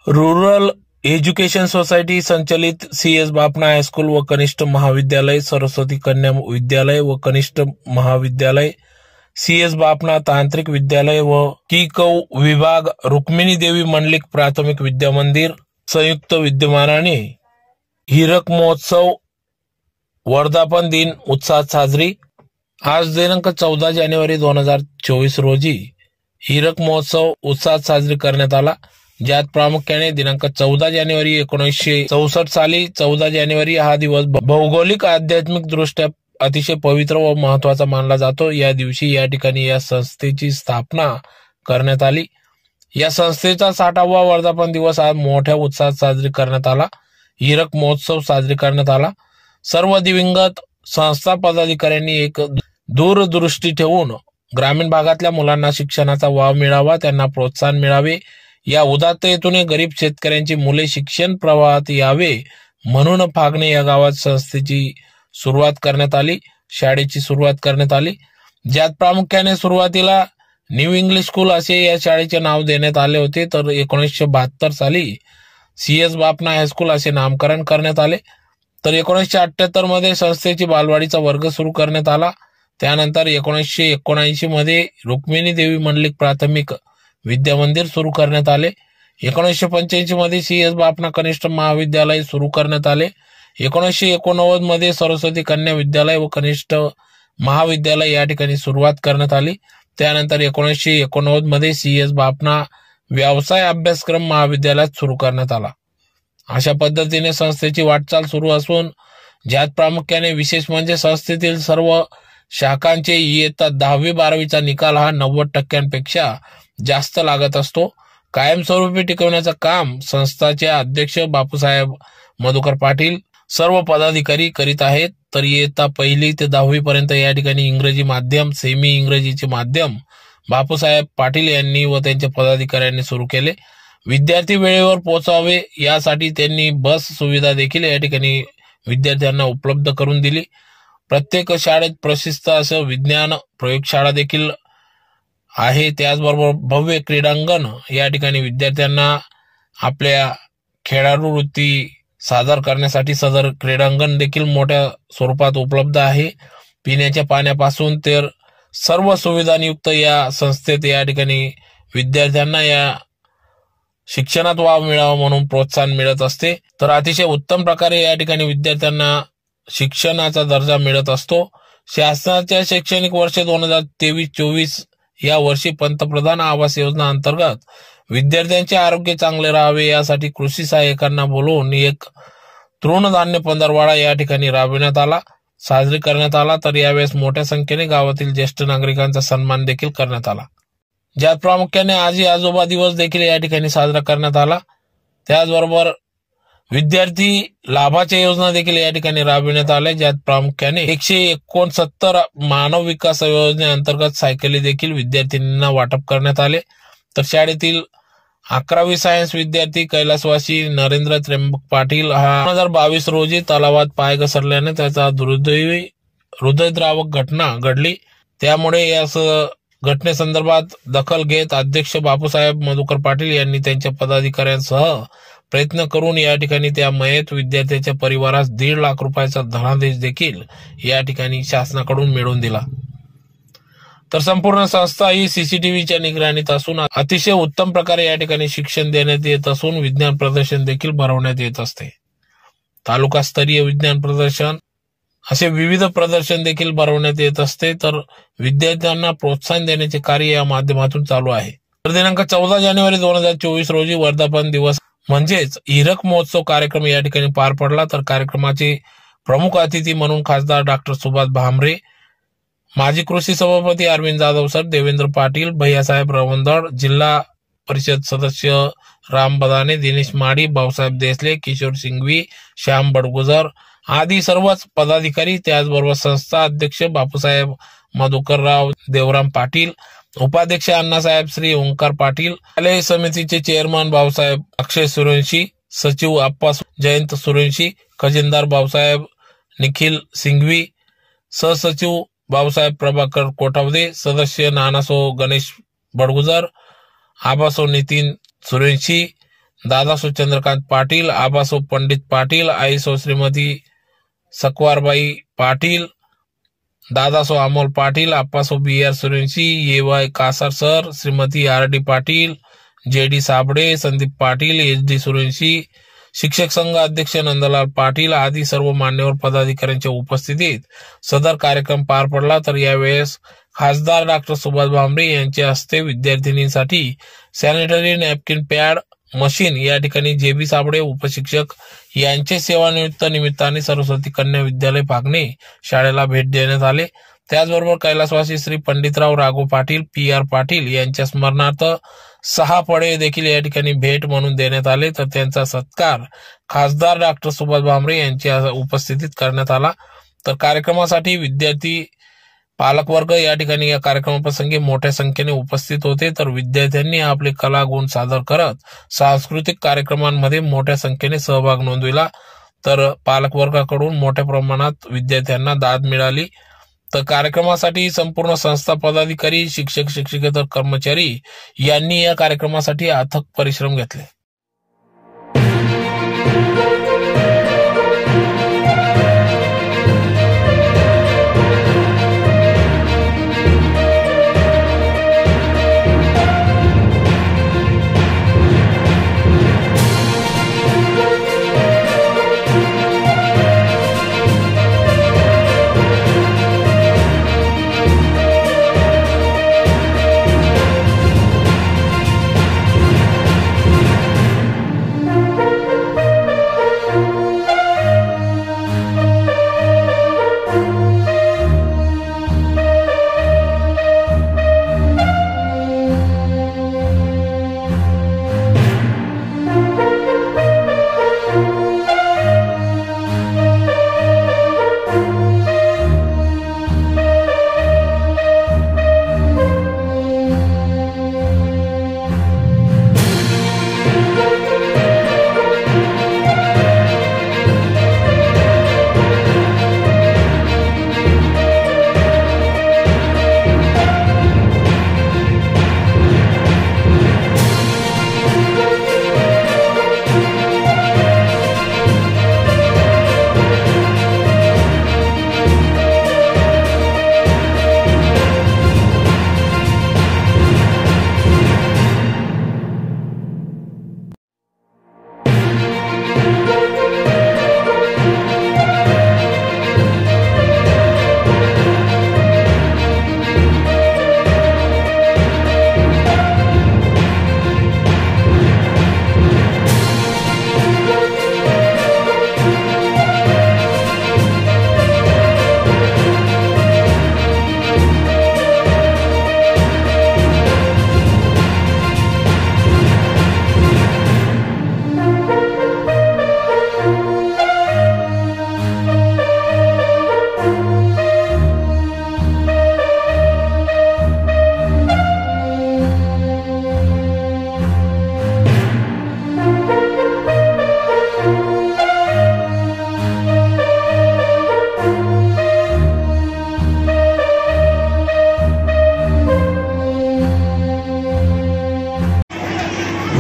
Rural education society संचलित CS Bapna high school व कनिष्ठ महाविद्यालय, सरस्वती कन्या विद्यालय व कनिष्ठ महाविद्यालय, CS बापना तांत्रिक विद्यालय व किकौ विभाग, रुक्मिणी देवी मंडलिक प्राथमिक विद्या मंदिर संयुक्त विद्यमानाने हीरक महोत्सव वर्धापन दिन उत्साहात साजरी। आज दिनांक 14 जानेवारी 2024 रोजी हीरक महोत्सव उत्साहात साजरी करण्यात आला, ज्यात प्रामुख्याने दिनांक 14 जानेवारी 1964 साली 14 जानेवारी हा दिवस भौगोलिक आध्यात्मिक दृष्ट्या अतिशय पवित्र व महत्वाचा मानला जातो। या दिवशी या ठिकाणी या संस्थेची स्थापना करण्यात आली। या संस्थेचा 60वा वर्धापन दिवस आज मोठ्या उत्साहात साजरी करण्यात आला। हीरक महोत्सव साजरी करण्यात आला। सर्व दिवंगत संस्था पदाधिकाऱ्यांनी एक दूरदृष्टी ठेवून ग्रामीण भागातल्या मुलांना शिक्षणाचा वाव मिळावा, त्यांना प्रोत्साहन मिळावे या उदात्त हेतूने गरीब शेतकऱ्यांची मुले शिक्षण प्रवाहात यावे म्हणून फागणे या गावात संस्थेची सुरुवात करण्यात आली, शाळेची सुरुवात करण्यात आली, ज्यात प्रामुख्याने सुरुवातीला न्यू इंग्लिश स्कूल असे या शाळेचे नाव देण्यात आले होते। तर 1972 साली CS बापना हायस्कूल असे नामकरण करण्यात आले। तर 1978 मध्ये संस्थेची बालवाडीचा वर्ग सुरू करण्यात आला। त्यानंतर 1979 मध्ये रुक्मिणी देवी मंडलिक प्राथमिक विद्या मंदिर सुरू करण्यात आले। 1985 मध्ये CS बापना कनिष्ठ महाविद्यालय सुरू करण्यात आले। 1989 मध्ये सरस्वती कन्या विद्यालय व कनिष्ठ महाविद्यालय या ठिकाणी सुरुवात करण्यात आली। त्यानंतर 1989 मध्ये CS बापना व्यवसाय अभ्यासक्रम महाविद्यालयात सुरू करण्यात आला। अशा पद्धतीने संस्थेची वाटचाल सुरू असून ज्यात प्रामुख्याने विशेष म्हणजे संस्थेतील सर्व शाखांचे इयत्ता 10वी-12वीचा निकाल हा 90% जास्त लागत असतो। कायमस्वरूपी टिकवण्याचं काम संस्थाचे अध्यक्ष बापूसाहेब मधुकर पाटील सर्व पदाधिकारी करीत आहेत। तर इयत्ता 1ली ते 10वी पर्यंत या ठिकाणी इंग्रजी माध्यम, सेमी इंग्रजीचे माध्यम बापूसाहेब पाटील यांनी व त्यांच्या पदाधिकाऱ्यांनी सुरू केले। विद्यार्थी वेळेवर पोहोचावे यासाठी त्यांनी बस सुविधा देखील या ठिकाणी विद्यार्थ्यांना उपलब्ध करून दिली। प्रत्येक शाळेत प्रशिस्त असं विज्ञान प्रयोगशाळा देखील आहे। त्याचबरोबर भव्य क्रीडांगण या ठिकाणी विद्यार्थ्यांना आपल्या खेळाडू वृत्ती सादर करण्यासाठी सदर क्रीडांगण देखील मोठ्या स्वरूपात उपलब्ध आहे। पिण्याच्या पाण्यापासून तर सर्व सुविधांयुक्त या संस्थेत या ठिकाणी विद्यार्थ्यांना या शिक्षणात वाव मिळावा म्हणून प्रोत्साहन मिळत असते। तर अतिशय उत्तम प्रकारे या ठिकाणी विद्यार्थ्यांना शिक्षणाचा दर्जा मिळत असतो। शासनाच्या शैक्षणिक वर्ष 2023-24 या वर्षी पंतप्रधान आवास योजना अंतर्गत विद्यार्थ्यांचे आरोग्य चांगले राहावे यासाठी कृषी सहाय्यकांना बोलवून एक तृणधान्य पंधरवाडा या ठिकाणी राबविण्यात आला, साजरी करण्यात आला। तर यावेळेस मोठ्या संख्येने गावातील ज्येष्ठ नागरिकांचा सन्मान देखील करण्यात आला, ज्यात प्रामुख्याने आजी आजोबा दिवस देखील या ठिकाणी साजरा करण्यात आला। त्याचबरोबर विद्यार्थी लाभाच्या योजना देखील या ठिकाणी राबविण्यात आल्या, ज्यात प्रामुख्याने 169 मानव विकास योजनेअंतर्गत सायकली देखील विद्यार्थ्यांना वाटप करण्यात आले। तर शाळेतील 11वी सायन्स विद्यार्थी कैलासवासी नरेंद्र त्र्यंबक पाटील हा 2022 रोजी तलावात पाय घसरल्याने त्याचा हृदयद्रावक घटना घडली। त्यामुळे या घटनेसंदर्भात दखल घेत अध्यक्ष बापूसाहेब मधुकर पाटील यांनी त्यांच्या पदाधिकाऱ्यांसह प्रयत्न करून या ठिकाणी त्या मयत विद्यार्थ्याच्या परिवारास 1.5 लाख रुपयाचा धनादेश देखील या ठिकाणी शासनाकडून मिळवून दिला। तर संपूर्ण संस्था ही CCTVच्या निगराणीत असून अतिशय उत्तम प्रकारे या ठिकाणी शिक्षण देण्यात येत असून विज्ञान प्रदर्शन देखील भरवण्यात येत असते। तालुकास्तरीय विज्ञान प्रदर्शन असे विविध प्रदर्शन देखील भरवण्यात येत असते। तर विद्यार्थ्यांना प्रोत्साहन देण्याचे कार्य या माध्यमातून चालू आहे। तर दिनांक 14 जानेवारी 2024 रोजी वर्धापन दिवस म्हणजेच हीरक महोत्सव कार्यक्रम या ठिकाणी पार पडला। तर कार्यक्रमाचे प्रमुख अतिथी म्हणून खासदार डॉक्टर सुभाष भामरे, माजी कृषी सभापती अरविंद जाधव सर, देवेंद्र पाटील, भैयासाहेब रवंदळ, जिल्हा परिषद सदस्य राम बदाने, दिनेश माडी, भाऊसाहेब देसले, किशोर सिंघवी, श्याम बडगुजर आदी सर्वच पदाधिकारी, त्याचबरोबर संस्था अध्यक्ष बापूसाहेब मधुकरराव देवराम पाटील, उपाध्यक्ष अण्णासाहेब श्री ओंकार पाटील, शालेय समितीचे चेअरमन भाऊसाहेब अक्षय सूर्यवंशी, सचिव आप्पा जयंत सूर्यवंशी, खजिनदार भाऊसाहेब निखिल सिंघवी, सहसचिव भाऊसाहेब प्रभाकर कोठावदे, सदस्य Nanaso Ganesh Badgujar, Abaso Nitin Suryavanshi, Dadaso Chandrakant Patil, Abaso Pandit Patil, Aiso Shrimati Sakvarbai Patil, Dadaso Amol Patil, Appaso BR Surenshi, YY Kasar sir, Shrimati RD Patil, JD Sabde, Sandeep Patil, HD Surenshi, शिक्षक संघ अध्यक्ष नंदलाल पाटील आदी सर्व मान्यवर पदाधिकाऱ्यांच्या उपस्थितीत सदर कार्यक्रम पार पडला। तर यावेळेस खासदार डॉक्टर सुभाष भामरे यांच्या हस्ते विद्यार्थिनींसाठी सॅनिटरी नॅपकिन पॅड मशीन या ठिकाणी JB साबडे उपशिक्षक यांचे सेवानिवृत्त निमित्ताने सरस्वती कन्या विद्यालय पागणे शाळेला भेट देण्यात आले। त्याचबरोबर कैलासवासी श्री पंडितराव राघव पाटील PR पाटील यांच्या स्मरणार्थ 6 फळे देखील या ठिकाणी भेट म्हणून देण्यात आले। तर त्यांचा सत्कार खासदार डॉक्टर सुभाष भामरे यांच्या उपस्थितीत करण्यात आला। तर कार्यक्रमासाठी विद्यार्थी पालकवर्ग या ठिकाणी या कार्यक्रमाप्रसंगी मोठ्या संख्येने उपस्थित होते। तर विद्यार्थ्यांनी आपले कला गुण सादर करत सांस्कृतिक कार्यक्रमांमध्ये मोठ्या संख्येने सहभाग नोंदविला। तर पालकवर्गाकडून मोठ्या प्रमाणात विद्यार्थ्यांना दाद मिळाली। तर कार्यक्रमासाठी संपूर्ण संस्था पदाधिकारी, शिक्षक, शिक्षकेतर कर्मचारी यांनी या कार्यक्रमासाठी अथक परिश्रम घेतले।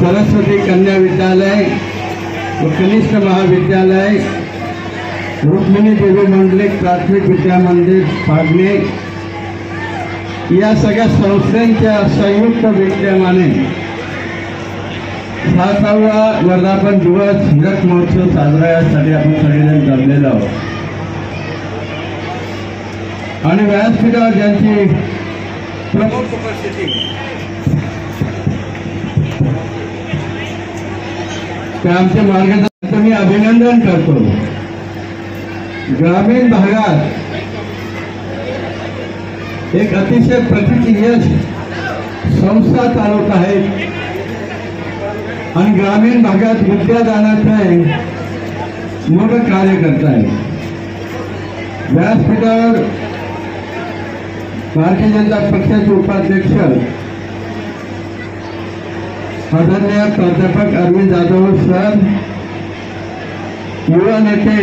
सरस्वती कन्या विद्यालय व कनिष्ठ महाविद्यालय, रुक्मिणी देवी मंडलिक प्राथमिक विद्या मंदिर पागणे या सगळ्या संस्थांच्या संयुक्त विद्यमाने 7वा वर्धापन दिवस हिरक महोत्सव साजरा यासाठी आपण सगळेजण जमलेलो आहोत। आणि व्यासपीठावर ज्यांची प्रमुख उपस्थिती ते आमचे मार्गदर्शक मी अभिनंदन करतो। ग्रामीण भागात एक अतिशय प्रगतीशील संस्था चालवत आहेत आणि ग्रामीण भागात विद्यादानाचे मोठं कार्य करत आहेत। व्यासपीठावर भारतीय जनता पक्षाचे उपाध्यक्ष आदरणीय प्राध्यापक अरविंद जाधव सर, युवा नेते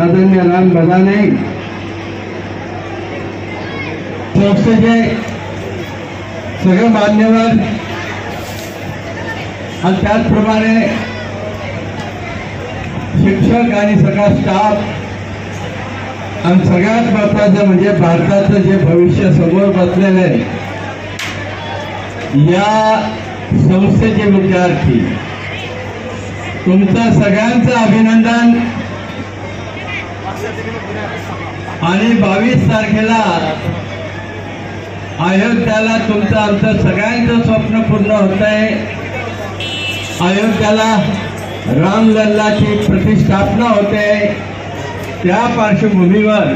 आदरणीय राम बदाने, संस्थेचे सगळे मान्यवर आणि त्याचप्रमाणे शिक्षक आणि सगळा स्टाफ आणि सगळ्यात महत्त्वाचं म्हणजे भारताचं जे भविष्य समोर बसलेलं आहे, या संस्थेचे विद्यार्थी, तुमचं सगळ्यांचं अभिनंदन. आणि 22 तारखेला अयोध्याला तुमचं आमचं सगळ्यांचं स्वप्न पूर्ण होत आहे. अयोध्याला रामलल्लाची प्रतिष्ठापना होते. त्या पार्श्वभूमीवर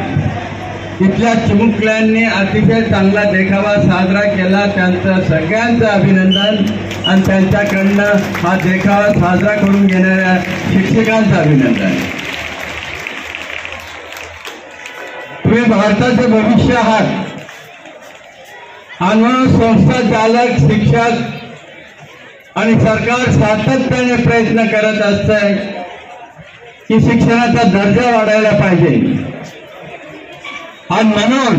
तिथल्या चिमुकल्यांनी अतिशय चांगला देखावा साजरा केला. त्यांचं सगळ्यांचं अभिनंदन आणि त्यांच्याकडनं हा देखावा साजरा करून घेणाऱ्या शिक्षकांचं अभिनंदन. तुम्ही भारताचे भविष्य आहात आणि म्हणून संस्था चालक, शिक्षक आणि सरकार सातत्याने प्रयत्न करत असतंय की शिक्षणाचा दर्जा वाढायला पाहिजे. आणि म्हणून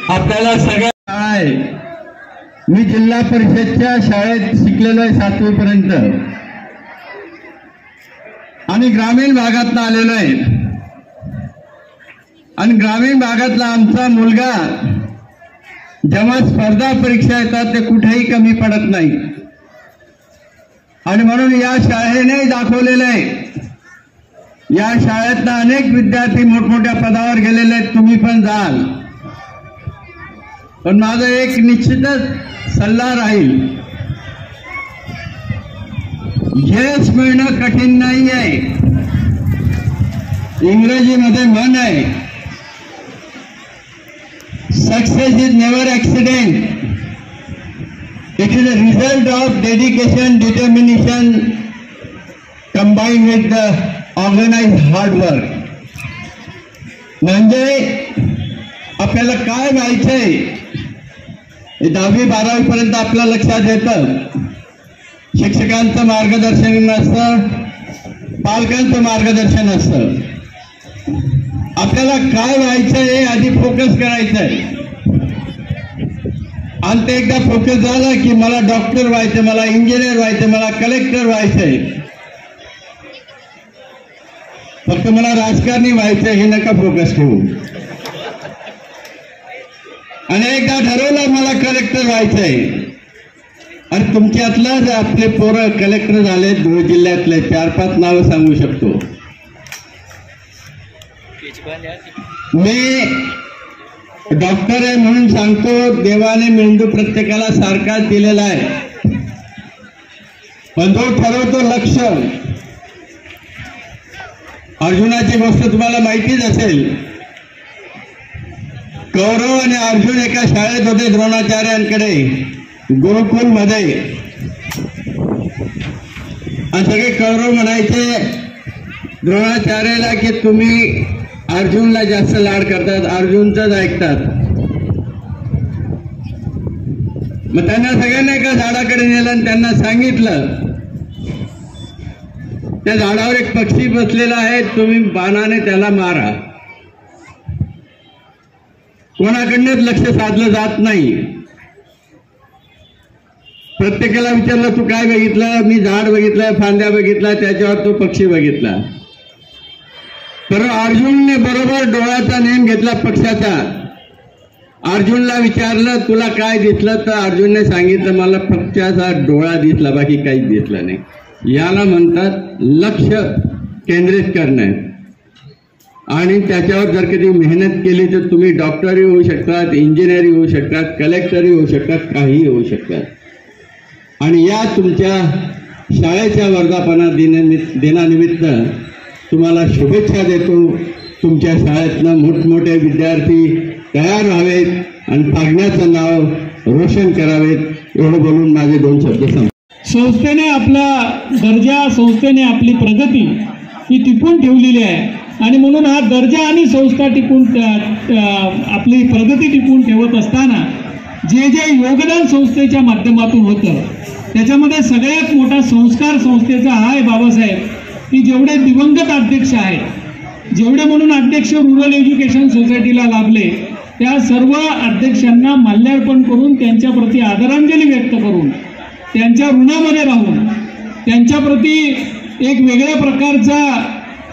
आपल्याला सगळ्या शाळा आहे. मी जिल्हा परिषदच्या शाळेत शिकलेलो आहे 7वी पर्यंत आणि ग्रामीण भागातून आलेलो आहे. आणि ग्रामीण भागातला आमचा मुलगा जेव्हा स्पर्धा परीक्षा येतात ते कुठेही कमी पडत नाही. आणि म्हणून या शाळेने दाखवलेलं आहे, या शाळेतनं अनेक विद्यार्थी मोठमोठ्या पदावर गेलेले आहेत. तुम्ही पण जाल. पण माझा एक निश्चितच सल्ला राहील, यश मिळणं कठीण नाही आहे. इंग्रजीमध्ये म्हण आहे, success is never accident, it is a result of dedication, determination combine with the organise hard work. म्हणजे आपल्याला काय व्हायचंय 10वी-12वी पर्यंत आपल्या लक्षात येतं. शिक्षकांचं मार्गदर्शन नसतं, पालकांचं मार्गदर्शन असतं. आपल्याला काय व्हायचंय हे आधी फोकस करायचंय. आणि ते एकदा फोकस झालं की मला डॉक्टर व्हायचं, मला इंजिनियर व्हायचं, मला कलेक्टर व्हायचंय, फक्त मला राजकारणी व्हायचंय हे नका फोकस ठेवू. आणि एकदा ठरवलं मला कलेक्टर व्हायचंय, आणि तुमच्यातलं आपले पोरं कलेक्टर झाले, धुळे जिल्ह्यातले 4-5 नावं सांगू शकतो मी. डॉक्टर आहे म्हणून सांगतो, देवाने मेंदू प्रत्येकाला सारखाच दिलेला आहे. पण जो ठरवतो लक्ष, अर्जुनाची गोष्ट तुम्हाला माहितीच असेल. कौरव आणि अर्जुन एका शाळेत होते द्रोणाचार्यांकडे, गुरुकुल मध्ये. आणि सगळे कौरव म्हणायचे द्रोणाचार्याला की तुम्ही अर्जुनला जास्त लाड करतात, अर्जुनचंच ऐकतात. मग त्यांना सगळ्यांना एका झाडाकडे नेलं आणि त्यांना सांगितलं, त्या झाडावर एक पक्षी बसलेला आहे, तुम्ही बाणाने त्याला मारा. कोणाकडनंच लक्ष साधलं जात नाही. प्रत्येकाला विचारलं तू काय बघितलं, मी झाड बघितलं, फांद्या बघितला, त्याच्यावर तो पक्षी बघितला. तर अर्जुनने बरोबर डोळ्याचा नेम घेतला पक्षाचा. अर्जुनला विचारलं तुला काय दिसलं, तर अर्जुनने सांगितलं मला पक्षाचा डोळा दिसला, बाकी काहीच दिसलं नाही. याला म्हणतात लक्ष केंद्रित करणं. आणि त्याच्यावर जर कधी मेहनत केली तर तुम्ही डॉक्टरही होऊ शकतात, इंजिनियरही होऊ शकतात, कलेक्टरही होऊ शकतात, काहीही होऊ शकतात. आणि या तुमच्या शाळेच्या वर्धापना दिनानिमित्त तुम्हाला शुभेच्छा देतो. तुमच्या शाळेतनं मोठमोठे विद्यार्थी तयार व्हावेत आणि पागण्याचं नाव रोशन करावेत, एवढं बोलून माझे 2 शब्द संपले. संस्थेने आपला दर्जा, संस्थेने आपली प्रगती ही टिकून ठेवलेली आहे. आणि म्हणून हा दर्जा आणि संस्था टिकून आपली प्रगती टिकून ठेवत असताना जे जे योगदान संस्थेच्या माध्यमातून होतं त्याच्यामध्ये सगळ्यात मोठा संस्कार संस्थेचा हा आहे बाबासाहेब, की जेवढे दिवंगत अध्यक्ष आहेत, जेवढे म्हणून अध्यक्ष रुरल एज्युकेशन सोसायटीला लाभले, त्या सर्व अध्यक्षांना माल्यार्पण करून त्यांच्या प्रती आदरांजली व्यक्त करून त्यांच्या ऋणामध्ये राहून त्यांच्याप्रती एक वेगळ्या प्रकारचा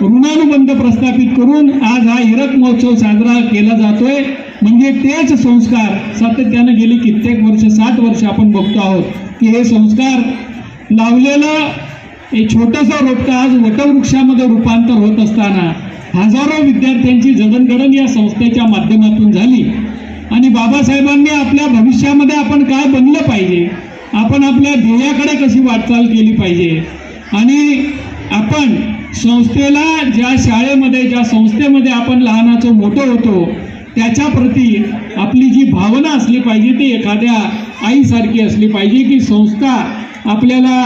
ऋणानुबंध प्रस्थापित करून आज हा हिरक महोत्सव साजरा केला जातोय. म्हणजे तेच संस्कार सातत्यानं गेली कित्येक वर्ष 60 वर्ष आपण बघतो आहोत की हे संस्कार लावलेलं एक छोटंसं रोपटं आज वटवृक्षामध्ये रूपांतर होत असताना हजारो विद्यार्थ्यांची जडणघडण या संस्थेच्या माध्यमातून झाली. आणि बाबासाहेबांनी आपल्या भविष्यामध्ये आपण काय बनलं पाहिजे, आपण आपल्या ध्येयाकडे कशी वाटचाल केली पाहिजे आणि आपण संस्थेला ज्या शाळेमध्ये ज्या संस्थेमध्ये आपण लहानाचं मोठं होतो त्याच्याप्रती आपली जी भावना असली पाहिजे ती एखाद्या आईसारखी असली पाहिजे की संस्था आपल्याला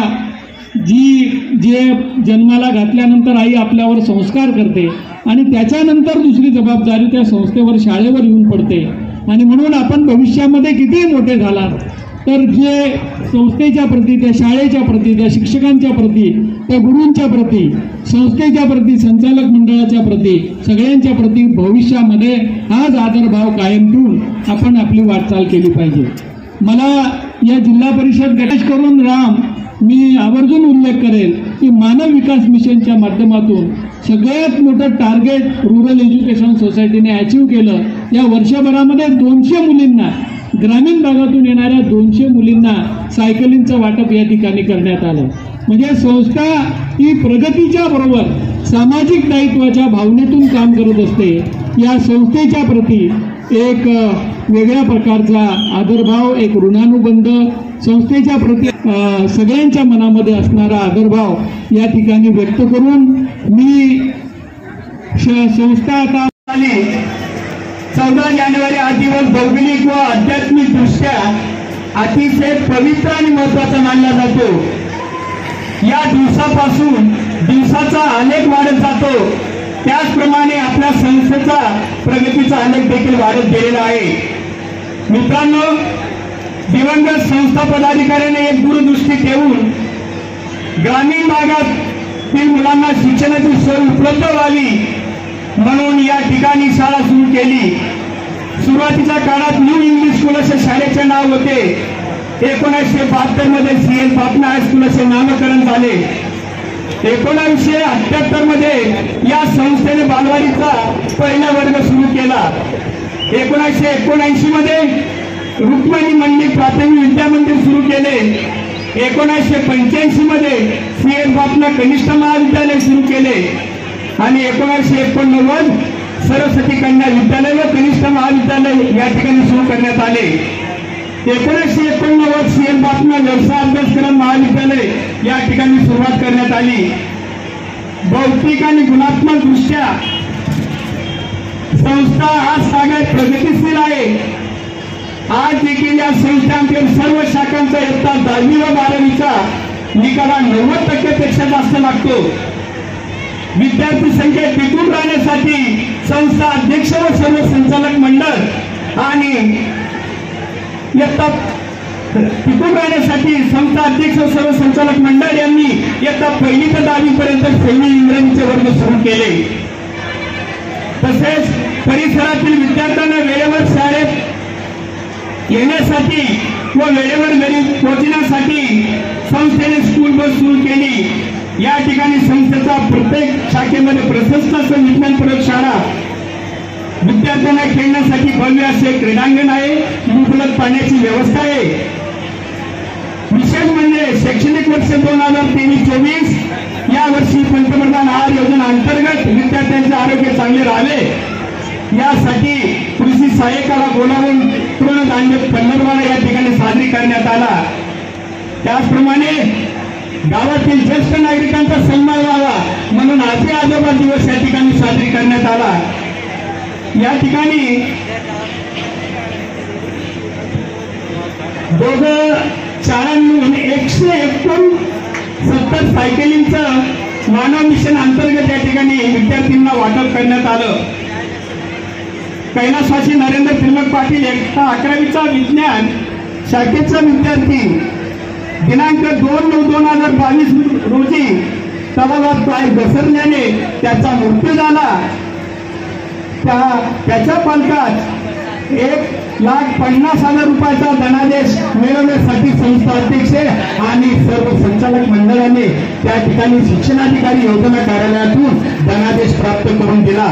जे जन्माला घातल्यानंतर आई आपल्यावर संस्कार करते आणि त्याच्यानंतर दुसरी जबाबदारी त्या संस्थेवर शाळेवर येऊन पडते. आणि म्हणून आपण भविष्यामध्ये कितीही मोठे झालात तर जे संस्थेच्या प्रती, त्या शाळेच्या प्रती, त्या शिक्षकांच्या प्रती, त्या गुरूंच्या प्रती, संस्थेच्या प्रती, संचालक मंडळाच्या प्रती, सगळ्यांच्या प्रती भविष्यामध्ये हाच आदरभाव कायम ठेवून आपण आपली वाटचाल केली पाहिजे. मला या जिल्हा परिषद गणेश करून राम मी आवर्जून उल्लेख करेल की मानव विकास मिशनच्या माध्यमातून सगळ्यात मोठं टार्गेट रुरल एज्युकेशन सोसायटीने अचीव्ह केलं. या वर्षभरामध्ये 200 मुलींना, ग्रामीण भागातून येणाऱ्या 200 मुलींना सायकलिंगचं वाटप या ठिकाणी करण्यात आलं. म्हणजे संस्था ही प्रगतीच्या बरोबर सामाजिक दायित्वाच्या भावनेतून काम करत असते. या संस्थेच्या प्रती एक वेगळ्या प्रकारचा आदरभाव, एक ऋणानुबंध, संस्थेच्या प्रती सगळ्यांच्या मनामध्ये असणारा आदरभाव या ठिकाणी व्यक्त करून मी संस्था आता 14 जानेवारी हा दिवस भौगोलिक व आध्यात्मिक दृष्ट्या अतिशय पवित्र आणि महत्वाचा मानला जातो. या दिवसापासून दिवसाचा आलेख वाढत जातो. त्याचप्रमाणे आपल्या संस्थेचा प्रगतीचा आलेख देखील वाढत गेलेला आहे. मित्रांनो, दिवंगत संस्था पदाधिकाऱ्यांनी एक दूरदृष्टी ठेवून ग्रामीण भागातील मुलांना शिक्षणाची सोय उपलब्ध व्हावी म्हणून या ठिकाणी शाळा सुरू केली. सुरुवातीच्या काळात न्यू इंग्लिश स्कूल असे शाळेचे नाव होते. 1972 मध्ये CS बापना हायस्कूल असे नामकरण झाले. 1978 मध्ये या संस्थेने बालवाडीचा पहिला वर्ग सुरू केला. 1979 मध्ये रुक्मिणी मंदिर प्राथमिक विद्या मंदिर सुरू केले. 1985 मध्ये CS बापना कनिष्ठ महाविद्यालय सुरू केले आणि 1989 सरस्वती कन्या विद्यालय व कनिष्ठ महाविद्यालय या ठिकाणी सुरू करण्यात आले. 1989 CS बापना व्यवसाय अभ्यासक्रम महाविद्यालय या ठिकाणी सुरुवात करण्यात आली. भौतिक आणि गुणात्मक दृष्ट्या संस्था आज सगळ्यात प्रगतीशील आहे. आज देखील या संस्थांतील सर्व शाखांचा इयत्ता 10वी व 12वीचा निकाल 90% पेक्षा जास्त लागतो. विद्यार्थी संख्या टिकून राहण्यासाठी संस्था अध्यक्ष व सर्व संचालक मंडळ आणि इयत्ता टिकून राहण्यासाठी संस्था अध्यक्ष व सर्व संचालक मंडळ यांनी इयत्ता 1ली ते 10वी पर्यंत सेमी इंग्रजीचे वर्ग सुरू केले. तसेच परिसरातील विद्यार्थ्यांना वेळेवर शाळेत येण्यासाठी व वेळेवर घरी पोहोचण्यासाठी संस्थेने स्कूल बस सुरू केली. या ठिकाणी संस्थेचा प्रत्येक शाखेमध्ये प्रशस्त असं विज्ञान प्रयोगशाळा, विद्यार्थ्यांना खेळण्यासाठी भव्य असे क्रीडांगण आहे, मुबलक पाण्याची व्यवस्था आहे. विशेष म्हणजे शैक्षणिक वर्ष 2023-24 या वर्षी पंतप्रधान आहार योजना अंतर्गत विद्यार्थ्यांचे आरोग्य चांगले राहावे यासाठी कृषी सहाय्यकाला बोलावून तृणधान्य पंधरवडा या ठिकाणी साजरी करण्यात आला. त्याचप्रमाणे गावातील ज्येष्ठ नागरिकांचा सन्मान व्हावा म्हणून आजी आजोबा दिवस या ठिकाणी साजरी करण्यात आला. या ठिकाणी दोघं शाळांमधून 169 सायकलिंगचं मानव मिशन अंतर्गत या ठिकाणी विद्यार्थ्यांना वाटप करण्यात आलं. कैलासवासी नरेंद्र तिलक पाटील 11वीचा विज्ञान शाखेचा विद्यार्थी दिनांक 2/9/2022 रोजी तलावात पाय घसरल्याने त्याचा मृत्यू झाला. त्याच्या पालकात एक 1,50,000 रुपयाचा धनादेश मिळवण्यासाठी संस्था अध्यक्ष आणि सर्व संचालक मंडळाने त्या ठिकाणी शिक्षणाधिकारी योजना कार्यालयातून धनादेश प्राप्त करून दिला।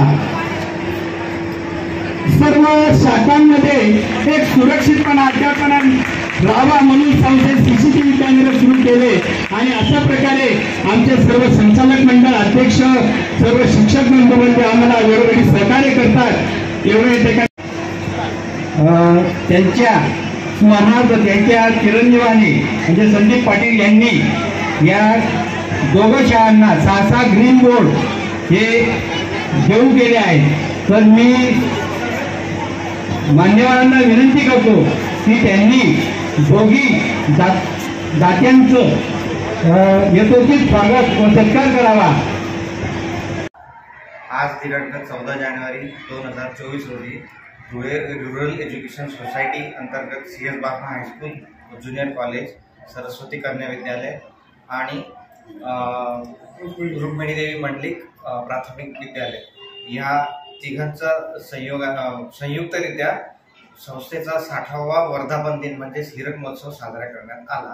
सर्व शाखांमध्ये एक सुरक्षितपणा अध्यापन राहावा म्हणून संस्थेत सीसीटीव्ही कॅमेरे सुरू केले आणि अशा प्रकारे आमचे सर्व संचालक मंडळ अध्यक्ष सर्व शिक्षक मंडळ आम्हाला वेळोवेळी सहकार्य करतात। एवढे त्यांच्या स्मरणार्थ त्यांच्या चिरंजीवानी म्हणजे संदीप पाटील यांनी या दोघं शाळांना 6 ग्रीन बोर्ड हे देऊ केले आहेत। तर मी मान्यवरांना विनंती करतो की त्यांनी दोघी दात्यांचं यथोचित स्वागत व सत्कार करावा। आज दिनांक 14 जानेवारी 2024 रोजी धुळे रूरल एज्युकेशन सोसायटी अंतर्गत CS Bapna high school junior college Saraswati कन्या विद्यालय आणि रुक्मिणी देवी मंडलिक प्राथमिक विद्यालय या तिघांचा संयुक्तरित्या संस्थेचा 60वा वर्धापन दिन म्हणजे हीरक महोत्सव साजरा करण्यात आला।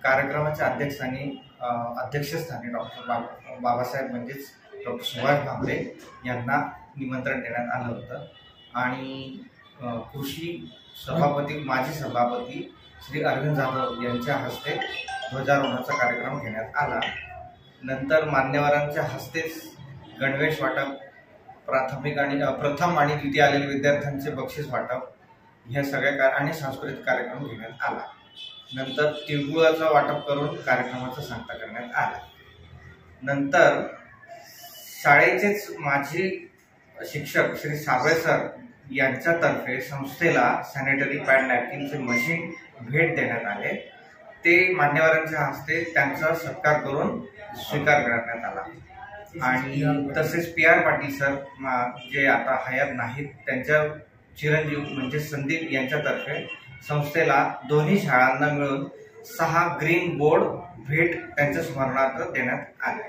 कार्यक्रमाच्या अध्यक्षस्थानी डॉक्टर बाबासाहेब म्हणजेच डॉक्टर सुभाष भामरे यांना निमंत्रण देण्यात आलं होतं आणि कृषी सभापती माजी सभापती श्री अरविंद जाधव यांच्या हस्ते ध्वजारोहणाचा कार्यक्रम घेण्यात आला। नंतर मान्यवरांच्या हस्तेच गणवेश वाटप, प्रथम आणि द्वितीय आलेल्या विद्यार्थ्यांचे बक्षीस वाटप ह्या सगळ्या आणि सांस्कृतिक कार्यक्रम घेण्यात आला। नंतर तिळगुळाचं वाटप करून कार्यक्रमाचा सांगता करण्यात आला। नंतर शाळेचेच माजी शिक्षक श्री साबळे सर यांच्यातर्फे संस्थेला सॅनिटरी पॅड नॅपकिनचे मशीन भेट देण्यात आले। ते मान्यवरांच्या हस्ते त्यांचा सत्कार करून स्वीकार करण्यात आला आणि तसेच PR पाटील सर जे आता हयात नाहीत त्यांच्या चिरंजीव म्हणजे संदीप यांच्यातर्फे संस्थेला दोन्ही शाळांना मिळून 6 ग्रीन बोर्ड भेट त्यांच्या स्मरणार्थ देण्यात आले।